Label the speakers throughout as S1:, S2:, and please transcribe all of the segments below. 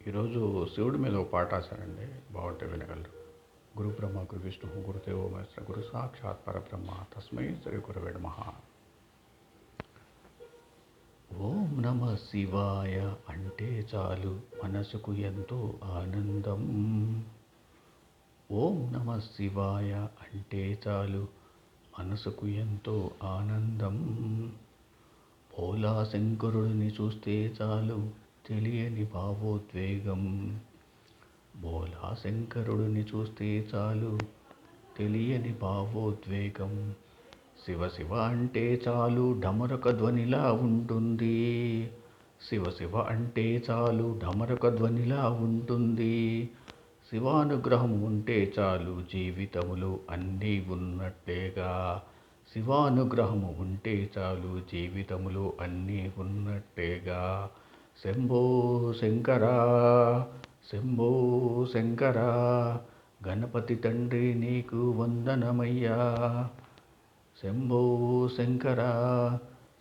S1: ఈరోజు శివుడి మీద ఒక పాట రాశానండి. బాగుంటే వినగలరు. గురు బ్రహ్మ గురు విష్ణు గురుదేవో మహేశ్వర గురు సాక్షాత్ పరబ్రహ్మ తస్మై శ్రీ గురవే నమః. ఓం నమ శివాయ అంటే చాలు మనసుకు ఎంతో ఆనందం. ఓం నమ శివాయ అంటే చాలు మనసుకు ఎంతో ఆనందం. భోలా శంకరుడిని చూస్తే చాలు తెలియని భావోద్వేగం. భోలా శంకరుడిని చూస్తే చాలు తెలియని భావోద్వేగం. శివ శివ అంటే చాలు ఢమరక ధ్వనిలా ఉంటుంది. శివ శివ అంటే చాలు ఢమరక ధ్వనిలా ఉంటుంది. శివానుగ్రహం ఉంటే చాలు జీవితములో అన్నీ ఉన్నట్టేగా. శివానుగ్రహము ఉంటే చాలు జీవితములో అన్నీ ఉన్నట్టేగా. శంభో శంకర శంభో శంకర గణపతి తండ్రి నీకు వందనమయ్యా. శంభో శంకర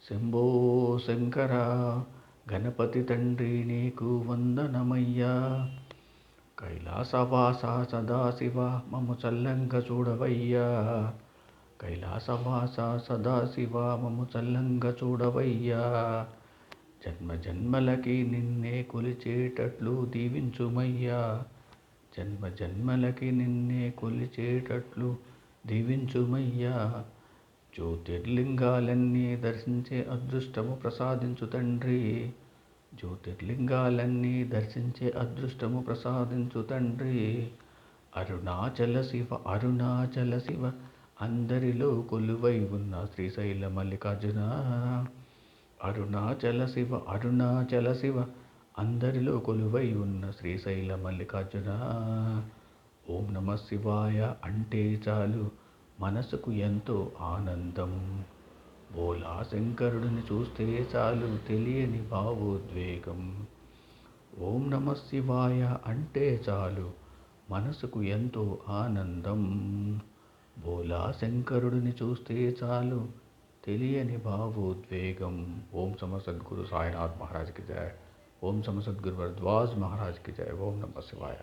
S1: శంభో శంకర గణపతి తండ్రి నీకు వందనమయ్యా. కైలాసవాస సదాశివ మము చల్లంగా చూడవయ్యా. కైలాసవాస సదాశివ మము చల్లంగా చూడవయ్యా. జన్మ జన్మలకి నిన్నే కొలిచేటట్లు దీవించుమయ్యా. జన్మ జన్మలకి నిన్నే కొలిచేటట్లు దీవించుమయ్యా. జ్యోతిర్లింగాలన్నీ దర్శించే అదృష్టము ప్రసాదించు తండ్రి. జ్యోతిర్లింగాలన్నీ దర్శించే అదృష్టము ప్రసాదించు తండ్రి. అరుణాచల శివ అరుణాచల శివ అందరిలో కొలువై ఉన్న శ్రీశైల మల్లికార్జున. అరుణాచల శివ అరుణాచల శివ అందరిలో కొలువై ఉన్న శ్రీశైల మల్లికార్జున. ఓం నమ శివాయ అంటే చాలు మనసుకు ఎంతో ఆనందం. భోలా శంకరుడిని చూస్తే చాలు తెలియని భావోద్వేగం. ఓం నమ శివాయ అంటే చాలు మనసుకు ఎంతో ఆనందం. భోలా శంకరుడిని చూస్తే చాలు తెలియని భావోద్వేగం. ఓం సమ సద్గురు సాయినాథ్ మహారాజ్ की जय. ఓం సమ సద్గురు భరద్వాజ్ మహారాజ్ की जय. ఓం నమ శివాయ.